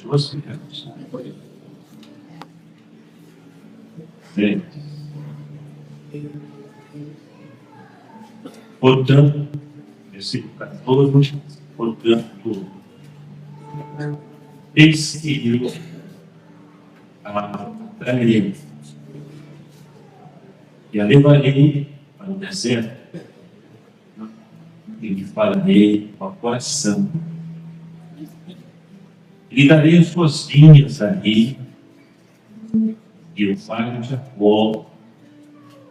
duas crianças. Bem, portanto, versículo 14, portanto, eis que eu atrairei e a levarei para o deserto e lhe falarei ao coração. Lhe darei as suas vinhas ali e o vale de Jacó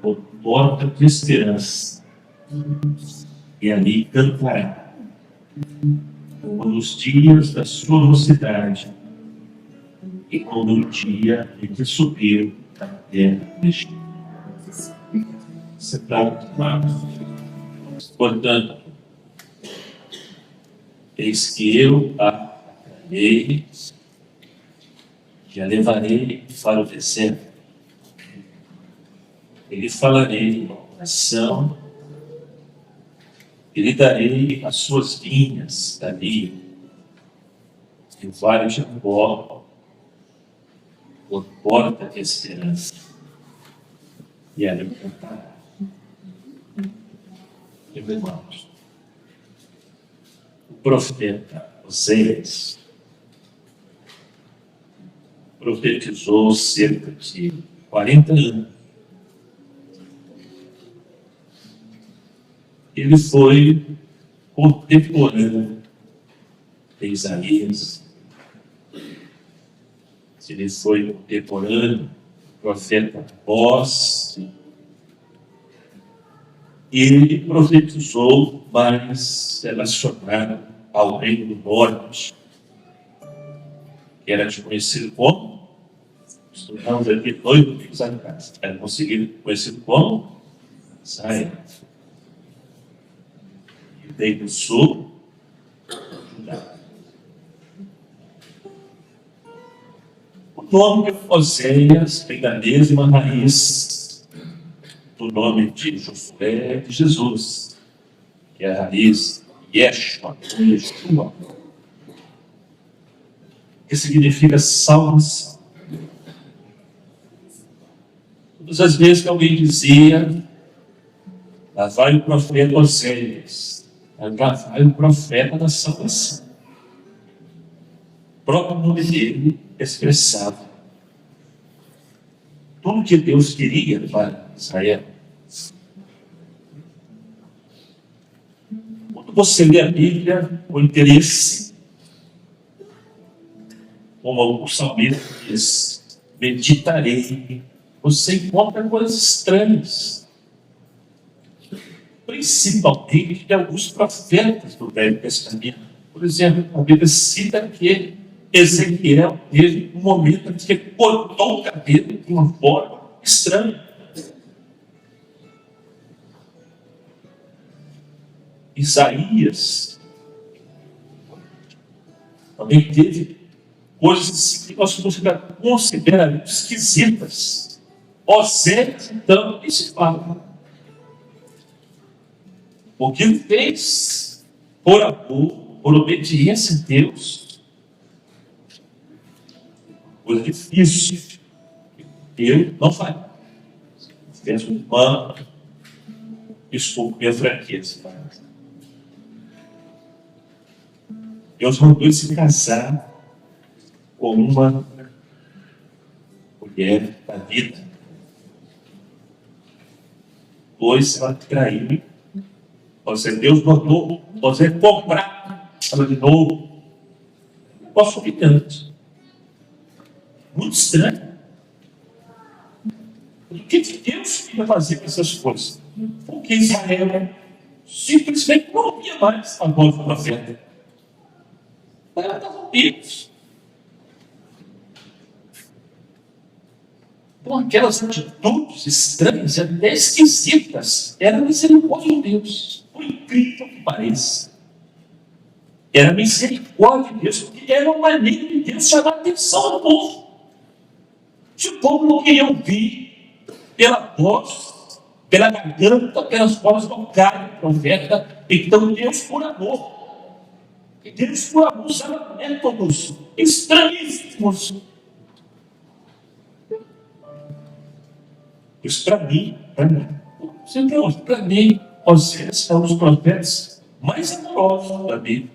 por porta de esperança, e ali cantará como nos dias da sua mocidade e como no dia em que subiu da terra do Egito. Portanto, eis que eu a atrairei e a levarei para o deserto. E lhe falarei ao coração, e lhe darei as suas vinhas dali, e o vale de Jacó por porta de esperança, e ali cantará. Irmãos, o profeta Oséias profetizou cerca de 40 anos. Ele foi contemporâneo de Isaías. Ele foi contemporâneo do profeta Amós. E ele profetizou mais relacionado ao reino do norte, que era conhecido como, estudamos aqui 2 domingos atrás, era conhecido como Israel. E veio do sul, Judá. O nome de Oséias vem da mesma raiz do nome de Josué de Jesus, que é a raiz Yeshua, que significa salvação. Todas as vezes que alguém dizia, lá vai o profeta Oséias, lá vai o profeta da salvação, o próprio nome dele expressava tudo que Deus queria para Israel. Quando você lê a Bíblia com interesse, como o salmista diz, meditarei, você encontra coisas estranhas, principalmente de alguns profetas do Velho Testamento. Por exemplo, a Bíblia cita que Ezequiel teve um momento em que cortou o cabelo de uma forma estranha. Isaías também teve coisas que nós consideramos esquisitas. Oséias, então, nem se fala. O que ele fez por amor, por obediência a Deus, coisa difícil, eu não faço. Peço humano, desculpe minha franqueza. Deus mandou ele se casar com uma mulher da vida, pois ela traiu. Deus mandou você comprar ela de novo. Posso humilhante. Muito estranho. O que Deus queria fazer com essas coisas? Porque Israel simplesmente não ouvia mais a voz do profeta. Ela estava ouvindo. Então, aquelas atitudes estranhas, até esquisitas, era a misericórdia de Deus, por incrível que pareça. Era a misericórdia de Deus, porque era uma maneira de Deus chamar a atenção do povo. Se o povo não queria ouvir pela voz, pela garganta, pelas formas vocais do profeta, então Deus por amor. E Deus por amor usava métodos estranhíssimos. Isso para mim, para mim, vocês são os profetas mais amorosos da Bíblia.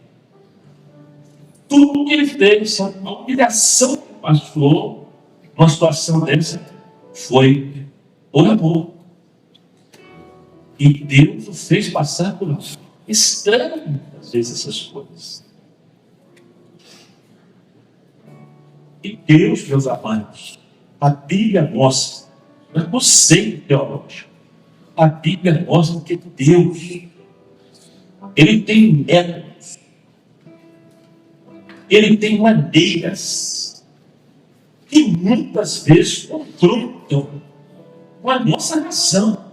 Tudo que ele fez, a humilhação que passou, uma situação dessa, foi por amor. E Deus o fez passar por nós. Estranho, às vezes, essas coisas. E Deus, meus amados, a Bíblia mostra, eu não sei teológico, a Bíblia mostra que Deus, Ele tem métodos, Ele tem maneiras, que muitas vezes confrontam com a nossa razão,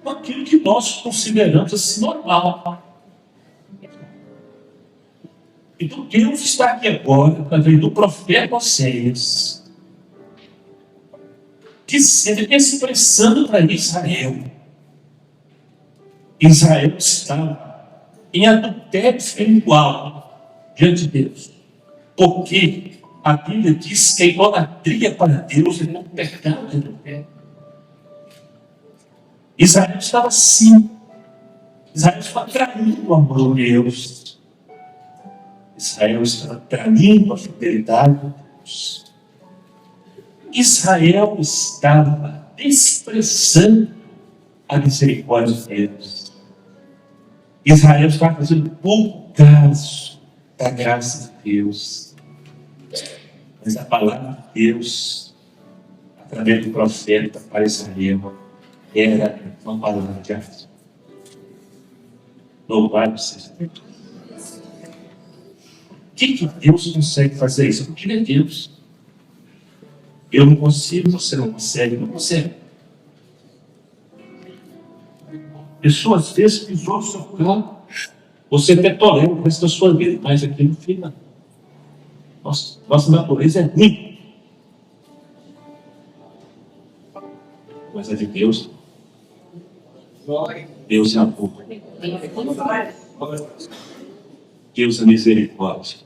com aquilo que nós consideramos assim normal. Então Deus está aqui agora, através do profeta Oséias, dizendo, expressando para Israel. Israel estava em adultério espiritual diante de Deus. Porque a Bíblia diz que a idolatria para Deus é um pecado de adultério. Israel estava assim. Israel estava traindo o amor de Deus. Israel estava traindo a fidelidade de Deus. Israel estava expressando a misericórdia de Deus. Israel estava fazendo pouco caso da graça de Deus. Mas a palavra de Deus, através do profeta para Israel, era uma palavra de arte. Louvado seja Deus. O que Deus consegue fazer isso? Porque Ele é Deus. Eu não consigo, você não consegue, não consegue. Pessoa às vezes pisou no seu carro, você até tolera o resto da sua vida, mas aqui no final, nossa natureza é ruim. Mas a de Deus, Deus é amor. Deus é misericórdia.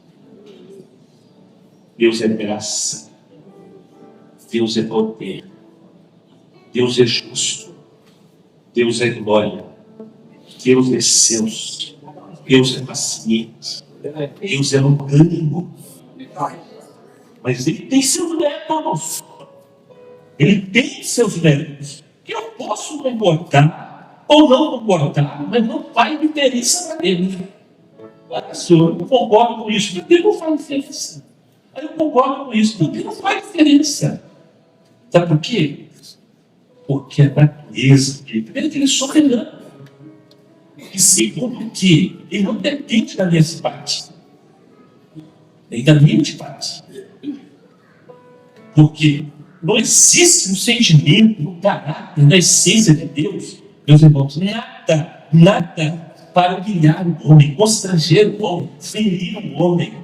Deus é graça. Deus é poder. Deus é justo. Deus é glória. Deus é Deus. Deus é paciente. Deus é longânimo. Mas Ele tem seus métodos. Ele tem seus métodos. Que eu posso concordar ou não concordar, mas não faz diferença para Ele. Olha só, eu concordo com isso, porque não faz diferença. Aí eu concordo com isso, porque não faz diferença. Sabe por quê? Porque a natureza dele, primeiro que ele é soberano. E segundo que ele não depende da minha simpatia, nem da minha antipatia. Porque não existe um sentimento, um caráter, na essência de Deus, meus irmãos, nada para humilhar o homem, constranger o homem, ferir o homem.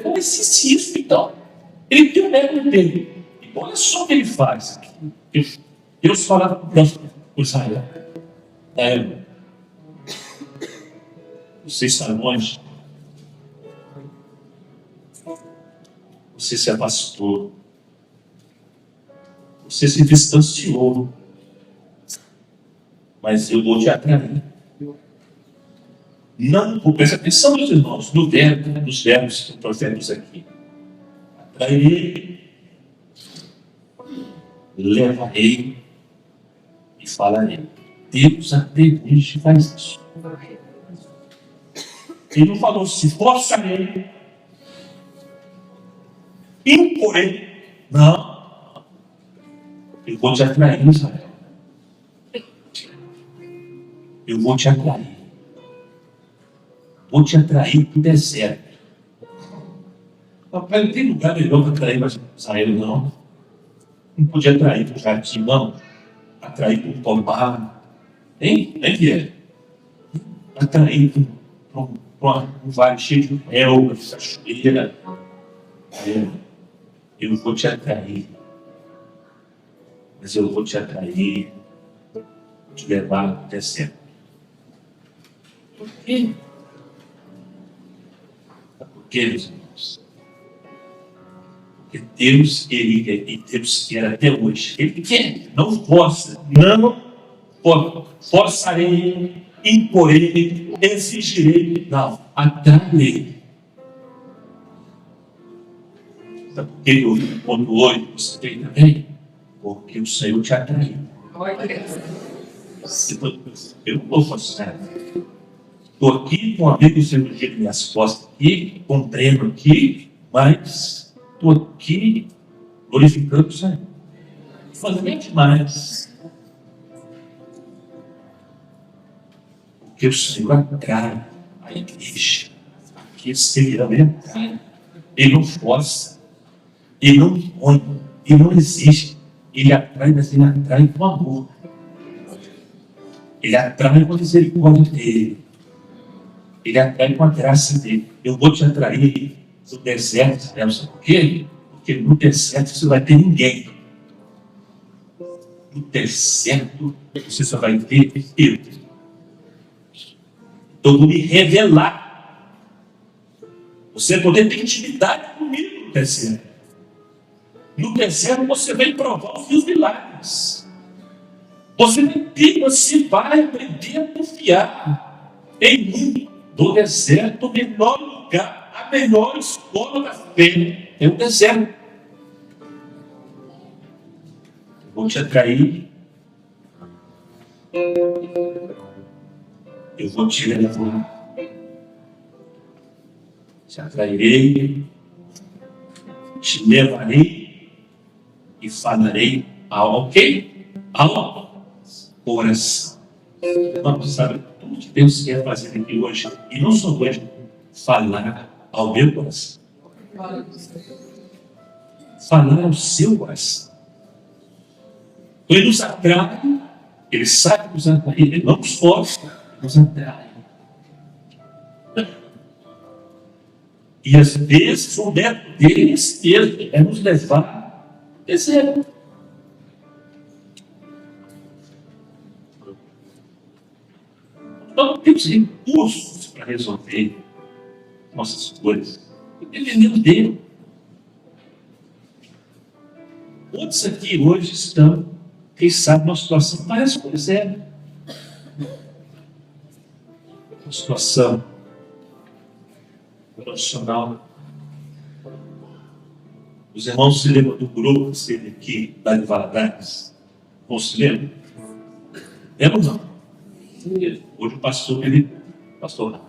Não existe isso, então. Ele tem o método dele. E olha só o que ele faz aqui. Deus fala para Israel. Você está longe. Você se afastou. Você se distanciou. Mas eu vou te atrair. Não, presta atenção, meus irmãos, no verbo, nos verbos que trouxemos aqui. Atrairei, levarei e falarei. Deus até hoje faz isso. Ele não falou se forçarei, imporei. Não. Eu vou te atrair, Israel. Eu vou te atrair. Vou te atrair para o deserto. Não tem lugar melhor para atrair para Israel, não. Não podia atrair para o jardim, não. Atrair para o pomar. Hein? Nem que é. Atrair para um vale cheio de relva, de cachoeira. Eu vou te atrair. Mas eu vou te atrair, te levar para o deserto. Por quê? Por quê, meus irmãos? Porque Deus queria e Deus quer até hoje. Ele quer, não força, não forçarei, imporei, exigirei, não, atrairei. Sabe por que eu quando hoje você tem também? Porque o Senhor te atraiu. Eu não vou forçar. Estou aqui com a Bíblia cirurgia de minhas costas aqui, compreendo aqui, mas estou aqui glorificando o Senhor. Fazendo mais. Porque o Senhor atrai a igreja. Aqui seria mesmo. Ele não força. Ele não impõe. Ele não exige. Ele atrai, mas ele atrai com amor. Ele atrai com a misericórdia dele. Ele atrai com a graça dele. Eu vou te atrair no deserto, sabe por quê? Porque no deserto você vai ter ninguém. No deserto você só vai ter eu. Então eu vou me revelar. Você vai poder ter intimidade comigo no deserto. No deserto você vai provar os meus milagres. Você vai aprender a confiar em mim. No deserto, o menor lugar, a melhor escola da fé é o deserto. Eu vou te atrair. Eu vou te levar. Te atrairei. Te levarei. E falarei ao quê? Ao coração. Vamos, sabe? Tudo que Deus quer fazer aqui hoje, e não só hoje, falar ao meu coração. Falar ao seu coração. Ele nos atrai, ele sabe nos atrair, ele não nos força, ele nos atrai. E às vezes o método dele é nos levar ao deserto. Então, temos recursos para resolver nossas coisas. Dependendo dele. Outros aqui hoje estão, quem sabe, numa situação, parece coisas uma situação profissional. Os irmãos se lembram do grupo que esteve aqui, lá de Valadares? Não se lembram? Lembram ou não? Hoje o pastor, pastor,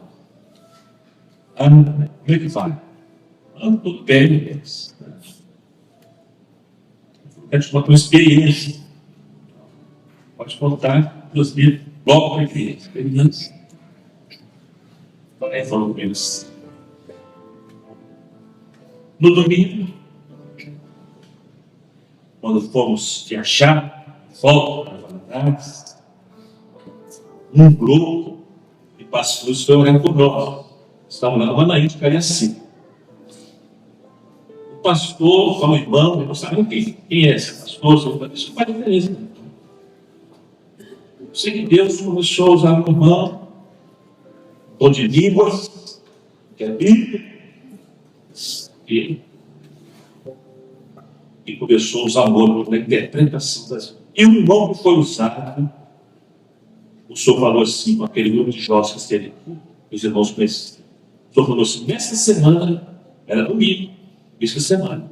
como é que vai? Tudo bem, quero te contar uma experiência. Pode contar, Deus me logo para a igreja. Experiência. Aí falou com eles. No domingo, quando fomos viajar, volta para Valadares, um grupo de pastores foi orar por nós. Estavam lá no Manaí de Cariacica. O pastor falou, irmão, eu não sabia quem é esse pastor. Isso faz diferença. Eu sei que Deus começou a usar o irmão, dom de línguas, que é a Bíblia, e começou a usar o outro na interpretação das. E o irmão que foi usado, o senhor falou assim, com aquele grupo de jovens que esteve aqui, os irmãos conheciam. O senhor falou assim, nesta semana, era domingo, esta semana.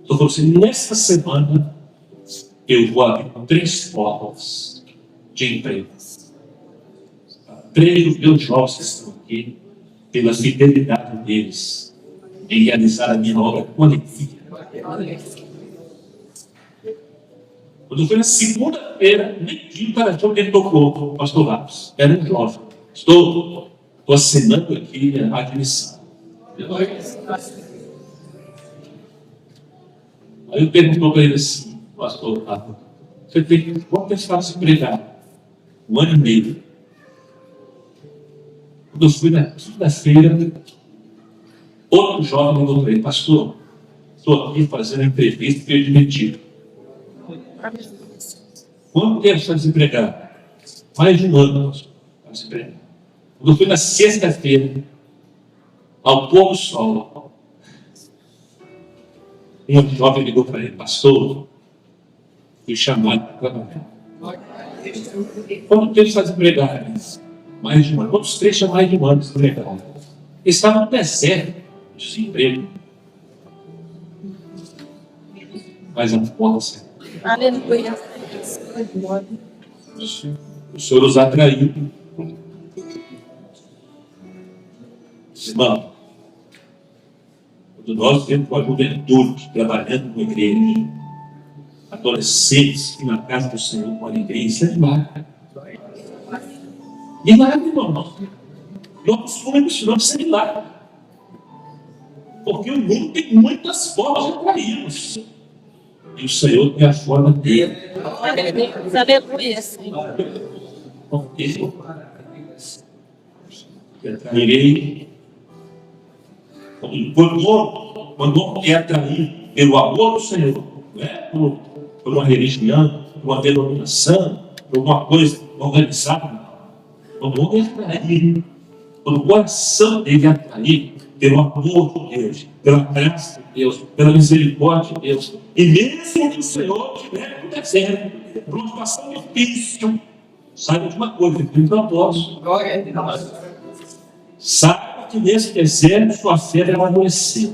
O senhor falou assim, nesta semana, eu vou abrir 3 portas de emprego. 3 dos meus jovens que estão aqui, pela fidelidade deles, em realizar a minha obra coletiva. Quando foi na segunda-feira, nem quinta, ele tocou o pastor Lopes. Era um jovem. Estou assinando aqui a admissão. Aí eu perguntou para ele assim, pastor Lopes, você tem quanto tempo para se pregar? 1 ano e meio. Quando eu fui na segunda-feira, outro jovem mandou para ele, pastor, estou aqui fazendo entrevista e fui demitido. Quanto tempo está desempregado? Mais de 1 ano para desempregado. Quando eu fui na sexta-feira, ao pôr do sol, Uma jovem ligou para ele: pastor, fui chamado para trabalhar. Quanto tempo está desempregado? Mais de um ano. Quantos três tinham mais de um ano desempregado? Eles estavam no deserto de desemprego. Mas a força. Aleluia. O Senhor os atraiu. Irmão, quando nós temos uma juventude trabalhando com a igreja, adolescentes que na casa do Senhor com a igreja, isso é milagre. Milagre, irmão. Nós fomos, não precisa milagre. Porque o mundo tem muitas formas de atraí-los. E o Senhor tem a forma dele. Aleluia. Atrairei. Quando é atraído pelo amor do Senhor, não é por uma religião, por uma denominação, por alguma coisa organizada. Quando é atraído, quando o coração dele é atraído pelo amor de Deus, pela graça de Deus, pela misericórdia de Deus, e mesmo que o Senhor estiver no deserto, por uma situação difícil, saiba de uma coisa, tem um propósito. Saiba que nesse deserto sua fé vai amadurecer.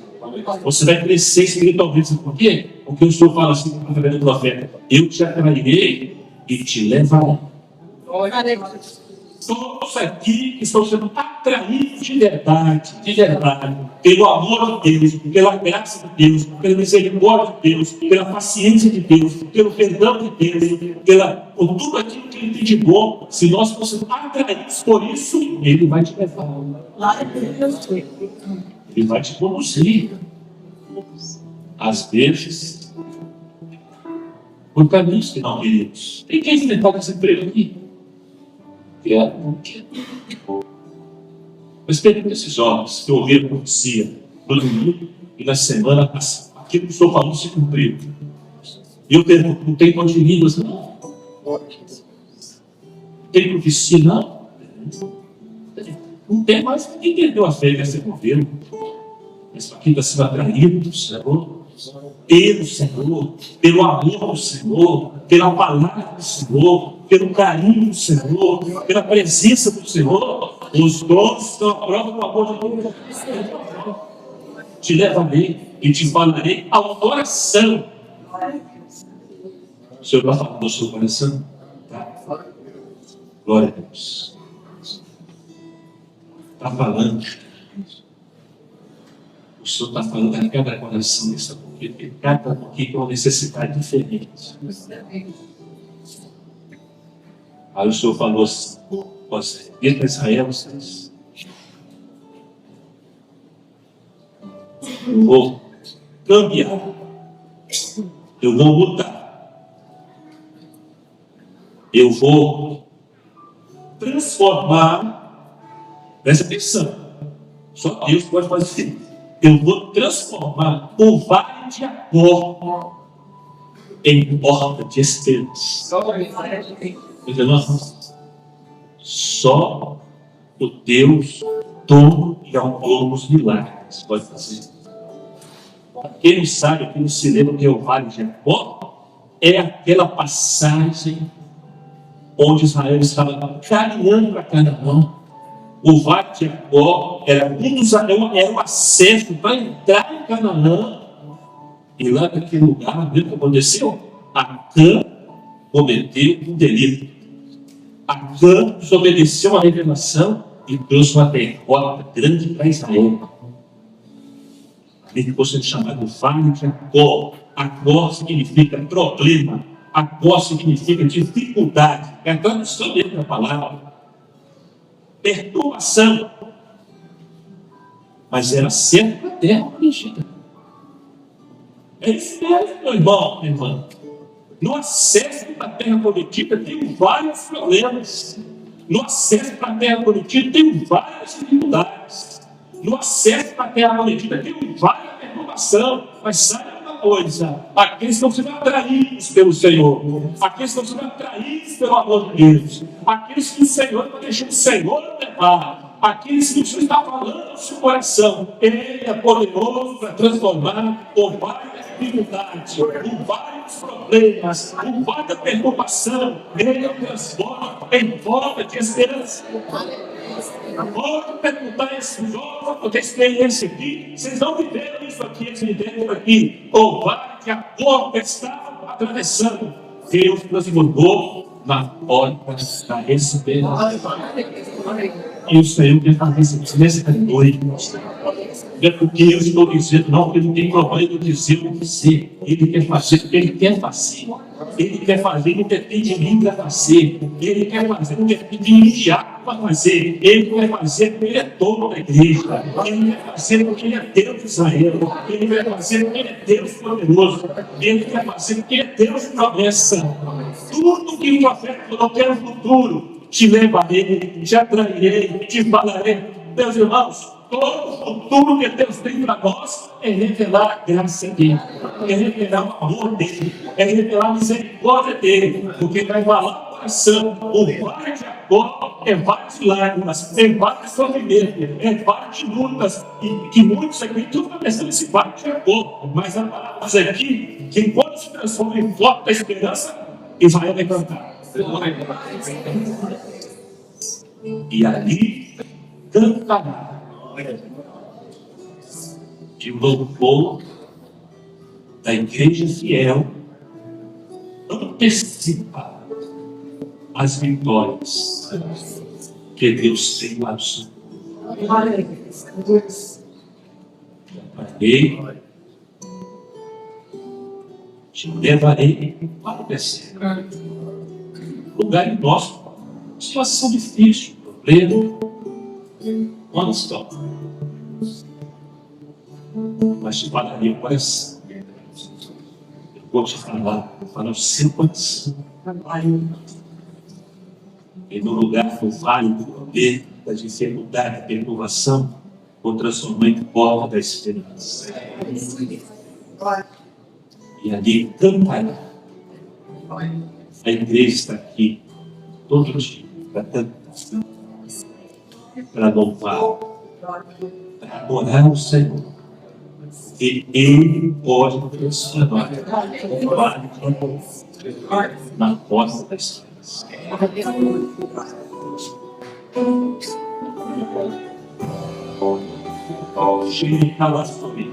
Você vai crescer espiritualmente. Sabe por quê? Porque o Senhor fala assim através do profeta: eu te atrairei e te levarei. Todos aqui que estão sendo atraídos de verdade, pelo amor de Deus, pela graça de Deus, pela misericórdia de Deus, pela paciência de Deus, pelo perdão de Deus, por tudo aquilo que Ele tem de bom. Se nós fôssemos atraídos por isso, Ele vai te levar. Ele vai te conduzir. Às vezes, por caminhos que não queridos. Tem quem enfrentar esse emprego aqui? Mas pergunta esses jovens que ouviram a profecia no domingo e na semana passada. Aquilo que o Senhor falou se cumpriu. E eu pergunto: não tem dom de línguas, não? Tem profecia, não? Não tem mais. Quem entendeu a fé vai ser governo? Mas para quem está sendo atraído do Senhor, pelo Senhor, pelo amor do Senhor, pela palavra do Senhor, pelo carinho do Senhor, pela presença do Senhor, os dons estão à prova do amor de Deus. Te levarei e te falarei ao coração. O Senhor vai falar do seu coração? Glória a Deus. Está falando. O Senhor está falando a cada coração nessa porque cada um aqui tem uma necessidade diferente. Aí o Senhor falou assim: você, diz para Israel, vocês, eu vou cambiar, eu vou mudar, eu vou transformar. Presta atenção, só Deus pode fazer isso. Eu vou transformar o vale de Acor em porta de esperança. Só o Deus dono e autor dos milagres pode fazer. Quem não sabe, quem não se lembra que é o vale de Acor, é aquela passagem onde Israel estava caminhando para Canaã. O vale de Acor era o acesso para entrar em Canaã. E lá naquele lugar, viu o que aconteceu? Acã cometeu um delito. Acã desobedeceu a revelação e trouxe uma derrota grande para Israel. Ele ficou sendo chamado vale de Acor. Acor significa problema. Acor significa dificuldade. É a tradução dele da palavra. Perturbação, mas era certo para a terra prometida. É isso mesmo, meu irmão, minha irmã. No acesso para a terra prometida tem vários problemas. No acesso para a terra prometida tem várias dificuldades. No acesso para a terra prometida tem várias perturbações. Mas sabe uma coisa: aqueles que não serão atraídos pelo Senhor, aqueles que não serão atraídos pelo amor de Deus, aqueles que o Senhor vai deixar o Senhor levar, aqueles que o Senhor está falando no seu coração. Ele é poderoso para transformar o vale da dificuldade, o vale dos problemas, o vale da perturbação. Ele transforma em volta de esperança. Pode perguntar a esses jovens, porque a experiência aqui, vocês não viveram isso aqui, eles viveram isso aqui. O vale que a porta estava atravessando, Deus transformou na porta da esperança. E o Senhor quer fazer isso nessa noite. É porque eu estou dizendo, não, porque não tem problema de dizer o que dizer. Ele quer fazer o que ele quer fazer. Ele quer fazer, ele depende de mim para fazer. Ele quer fazer, ele depende de mim para fazer. Ele quer fazer porque ele é dono da igreja. Ele quer fazer porque ele é Deus de Israel. Ele quer fazer porque ele é Deus poderoso. Ele quer fazer porque ele é Deus de promessa. Tudo que o profeta falou que é o futuro, te levarei, te atrairei, te falarei. Meus irmãos, todo o futuro que Deus tem para nós é revelar a graça dele, é revelar o amor dele, é revelar a misericórdia dele, porque vai falar o coração, o vale de Jacó é vale de lágrimas, é vale de sofrimento, é vale de lutas, e que muitos aqui tudo está pensando nesse vale de Jacó, mas a palavra diz aqui que quando se transforma em foco da esperança, Israel vai cantar. E ali cantará. E o louvor da igreja fiel antecipa as vitórias que Deus tem para o Senhor. Te levarei para o terceiro lugar em nosso, situação difícil, problema, onde estão? Mas te falarei o coração. Eu vou te falar o seu coração. E no lugar do vale do poder, da dificuldade, da perturbação, vou transformar em porta da esperança. E ali cantará. A igreja está aqui todo dia para cantar, para louvar, para adorar o Senhor. E Ele pode transformar o vale na porta da esperança. Chegue a nossa família.